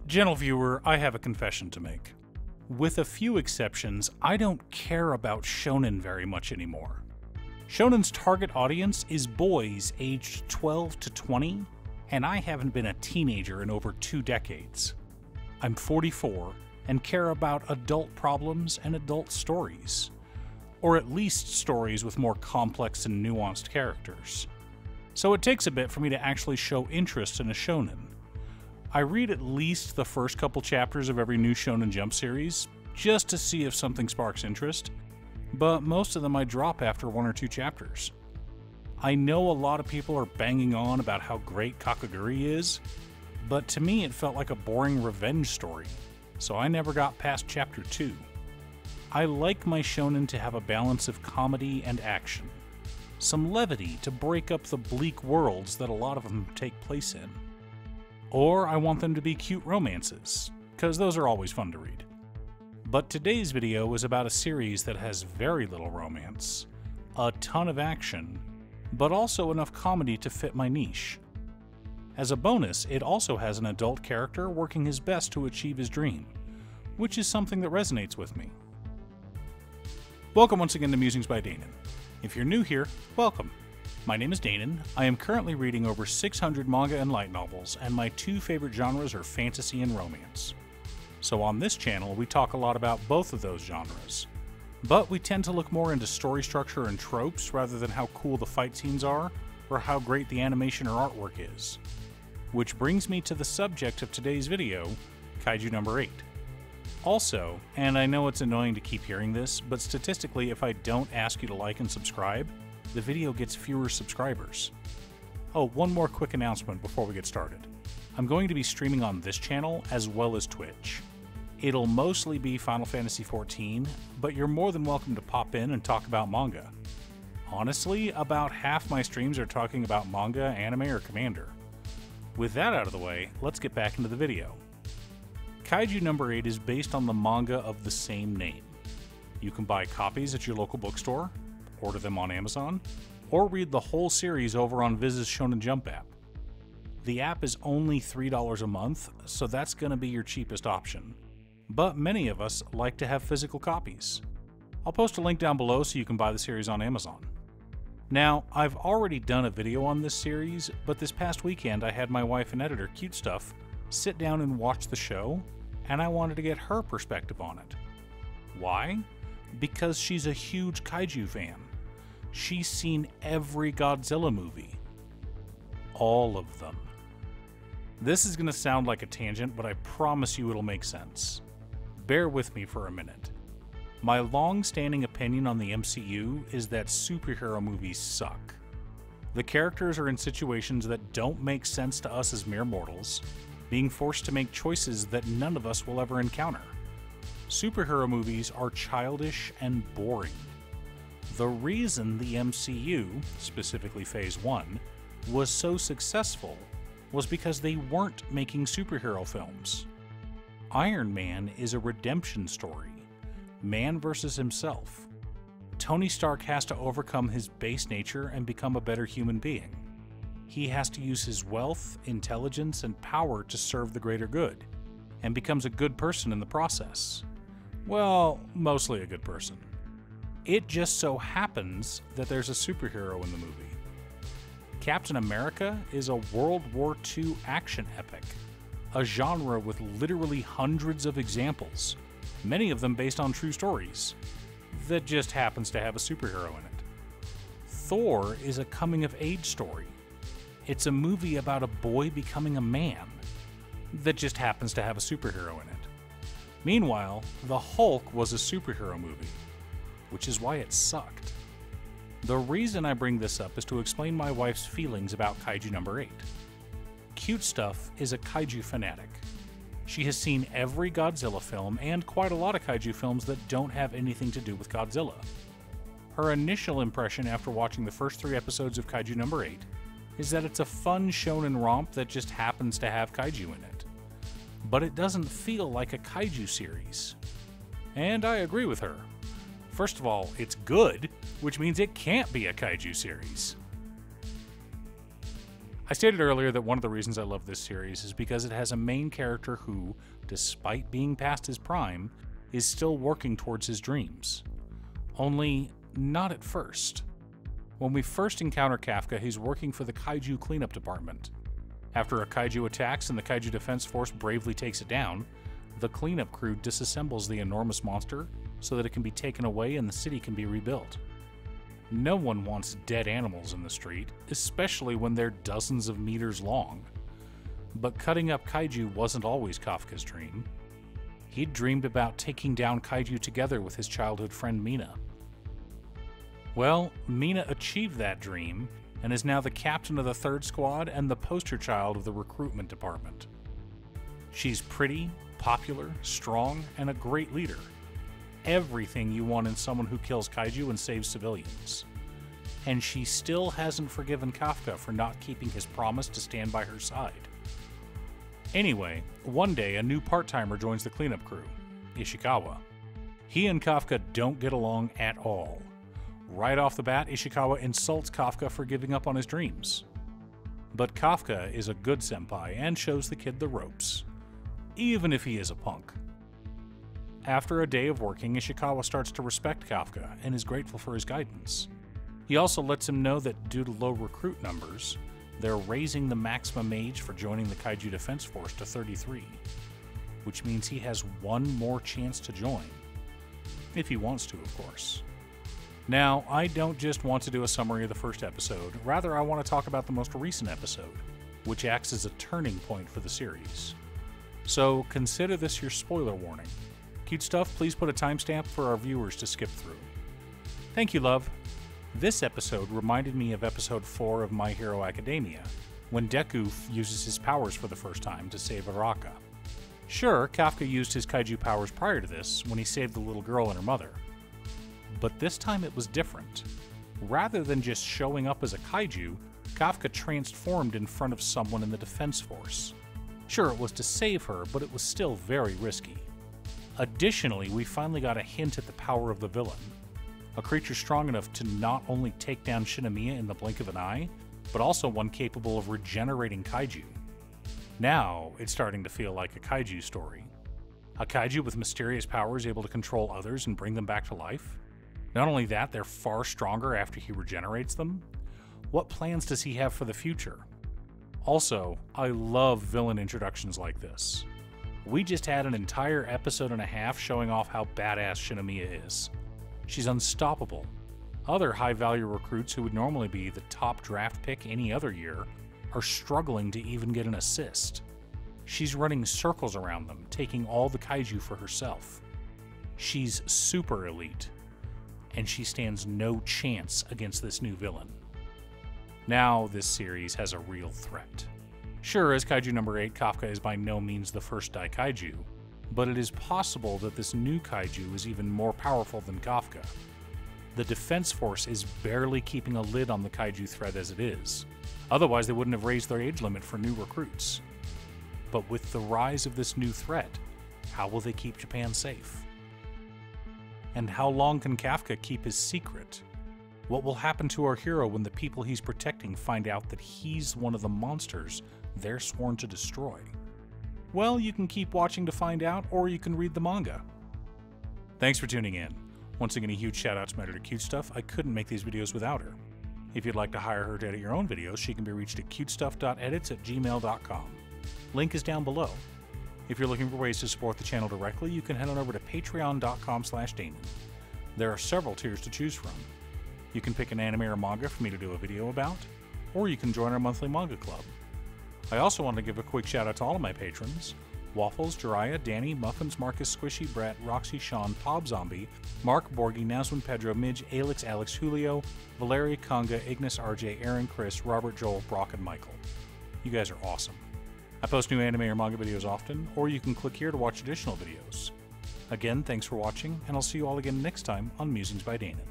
Gentle viewer, I have a confession to make. With a few exceptions, I don't care about shonen very much anymore. Shonen's target audience is boys aged 12 to 20, and I haven't been a teenager in over 2 decades. I'm 44 and care about adult problems and adult stories. Or at least stories with more complex and nuanced characters. So it takes a bit for me to actually show interest in a shonen. I read at least the first couple chapters of every new Shonen Jump series, just to see if something sparks interest, but most of them I drop after 1 or 2 chapters. I know a lot of people are banging on about how great Kakaguri is, but to me it felt like a boring revenge story, so I never got past chapter 2. I like my shonen to have a balance of comedy and action, some levity to break up the bleak worlds that a lot of them take place in. Or I want them to be cute romances, because those are always fun to read. But today's video is about a series that has very little romance, a ton of action, but also enough comedy to fit my niche. As a bonus, it also has an adult character working his best to achieve his dream, which is something that resonates with me. Welcome once again to Musings by Danon. If you're new here, welcome. My name is Danon. I am currently reading over 600 manga and light novels, and my 2 favorite genres are fantasy and romance. So on this channel, we talk a lot about both of those genres. But we tend to look more into story structure and tropes rather than how cool the fight scenes are, or how great the animation or artwork is. Which brings me to the subject of today's video, Kaiju number 8. Also, and I know it's annoying to keep hearing this, but statistically if I don't ask you to like and subscribe, the video gets fewer subscribers. Oh, one more quick announcement before we get started. I'm going to be streaming on this channel as well as Twitch. It'll mostly be Final Fantasy XIV, but you're more than welcome to pop in and talk about manga. Honestly, about half my streams are talking about manga, anime, or Commander. With that out of the way, let's get back into the video. Kaiju number 8 is based on the manga of the same name. You can buy copies at your local bookstore, order them on Amazon, or read the whole series over on Viz's Shonen Jump app. The app is only $3 a month, so that's going to be your cheapest option. But many of us like to have physical copies. I'll post a link down below so you can buy the series on Amazon. Now, I've already done a video on this series, but this past weekend I had my wife and editor, Cutestuff, sit down and watch the show, and I wanted to get her perspective on it. Why? Because she's a huge Kaiju fan. She's seen every Godzilla movie. All of them. This is going to sound like a tangent, but I promise you it'll make sense. Bear with me for a minute. My long-standing opinion on the MCU is that superhero movies suck. The characters are in situations that don't make sense to us as mere mortals, being forced to make choices that none of us will ever encounter. Superhero movies are childish and boring. The reason the MCU, specifically Phase 1, was so successful was because they weren't making superhero films. Iron Man is a redemption story. Man versus himself. Tony Stark has to overcome his base nature and become a better human being. He has to use his wealth, intelligence, and power to serve the greater good, and becomes a good person in the process. Well, mostly a good person. It just so happens that there's a superhero in the movie. Captain America is a World War II action epic, a genre with literally hundreds of examples, many of them based on true stories, that just happens to have a superhero in it. Thor is a coming-of-age story. It's a movie about a boy becoming a man, that just happens to have a superhero in it. Meanwhile, The Hulk was a superhero movie, which is why it sucked. The reason I bring this up is to explain my wife's feelings about Kaiju number 8. Cutestuff is a Kaiju fanatic. She has seen every Godzilla film and quite a lot of Kaiju films that don't have anything to do with Godzilla. Her initial impression after watching the first 3 episodes of Kaiju number 8 is that it's a fun shonen romp that just happens to have Kaiju in it. But it doesn't feel like a Kaiju series. And I agree with her. First of all, it's good, which means it can't be a Kaiju series. I stated earlier that one of the reasons I love this series is because it has a main character who, despite being past his prime, is still working towards his dreams. Only, not at first. When we first encounter Kafka, he's working for the Kaiju cleanup department. After a Kaiju attacks and the Kaiju Defense Force bravely takes it down, the cleanup crew disassembles the enormous monster so that it can be taken away and the city can be rebuilt. No one wants dead animals in the street, especially when they're dozens of meters long. But cutting up Kaiju wasn't always Kafka's dream. He'd dreamed about taking down Kaiju together with his childhood friend Mina. Well, Mina achieved that dream and is now the captain of the 3rd Squad and the poster child of the recruitment department. She's pretty, popular, strong, and a great leader. Everything you want in someone who kills Kaiju and saves civilians. And she still hasn't forgiven Kafka for not keeping his promise to stand by her side. Anyway, one day a new part-timer joins the cleanup crew, Ishikawa. He and Kafka don't get along at all. Right off the bat, Ishikawa insults Kafka for giving up on his dreams. But Kafka is a good senpai and shows the kid the ropes, even if he is a punk. After a day of working, Ishikawa starts to respect Kafka and is grateful for his guidance. He also lets him know that due to low recruit numbers, they're raising the maximum age for joining the Kaiju Defense Force to 33, which means he has one more chance to join. If he wants to, of course. Now, I don't just want to do a summary of the first episode, rather I want to talk about the most recent episode, which acts as a turning point for the series. So consider this your spoiler warning. Cute Stuff, please put a timestamp for our viewers to skip through. Thank you, love. This episode reminded me of episode 4 of My Hero Academia, when Deku uses his powers for the first time to save Araka. Sure, Kafka used his Kaiju powers prior to this, when he saved the little girl and her mother. But this time it was different. Rather than just showing up as a Kaiju, Kafka transformed in front of someone in the Defense Force. Sure, it was to save her, but it was still very risky. Additionally, we finally got a hint at the power of the villain. A creature strong enough to not only take down Shinomiya in the blink of an eye, but also one capable of regenerating Kaiju. Now, it's starting to feel like a Kaiju story. A Kaiju with mysterious powers able to control others and bring them back to life? Not only that, they're far stronger after he regenerates them. What plans does he have for the future? Also, I love villain introductions like this. We just had an entire episode and a half showing off how badass Shinomiya is. She's unstoppable. Other high-value recruits who would normally be the top draft pick any other year are struggling to even get an assist. She's running circles around them, taking all the Kaiju for herself. She's super elite, and she stands no chance against this new villain. Now this series has a real threat. Sure, as Kaiju number 8, Kafka is by no means the first Daikaiju, but it is possible that this new Kaiju is even more powerful than Kafka. The Defense Force is barely keeping a lid on the Kaiju threat as it is. Otherwise, they wouldn't have raised their age limit for new recruits. But with the rise of this new threat, how will they keep Japan safe? And how long can Kafka keep his secret? What will happen to our hero when the people he's protecting find out that he's one of the monsters they're sworn to destroy? Well, you can keep watching to find out, or you can read the manga. Thanks for tuning in. Once again, a huge shout out to my editor Cute Stuff. I couldn't make these videos without her. If you'd like to hire her to edit your own videos, she can be reached at cutestuff.edits@gmail.com. Link is down below. If you're looking for ways to support the channel directly, you can head on over to patreon.com/Damon. There are several tiers to choose from. You can pick an anime or manga for me to do a video about, or you can join our monthly manga club. I also want to give a quick shout out to all of my patrons: Waffles, Jiraiya, Danny, Muffins, Marcus, Squishy, Brett, Roxy, Sean, Pob Zombie, Mark, Borgie, Nazwin, Pedro, Midge, Alex, Julio, Valeria, Conga, Ignis, RJ, Aaron, Chris, Robert, Joel, Brock, and Michael. You guys are awesome. I post new anime or manga videos often, or you can click here to watch additional videos. Again, thanks for watching, and I'll see you all again next time on Musings by Danon.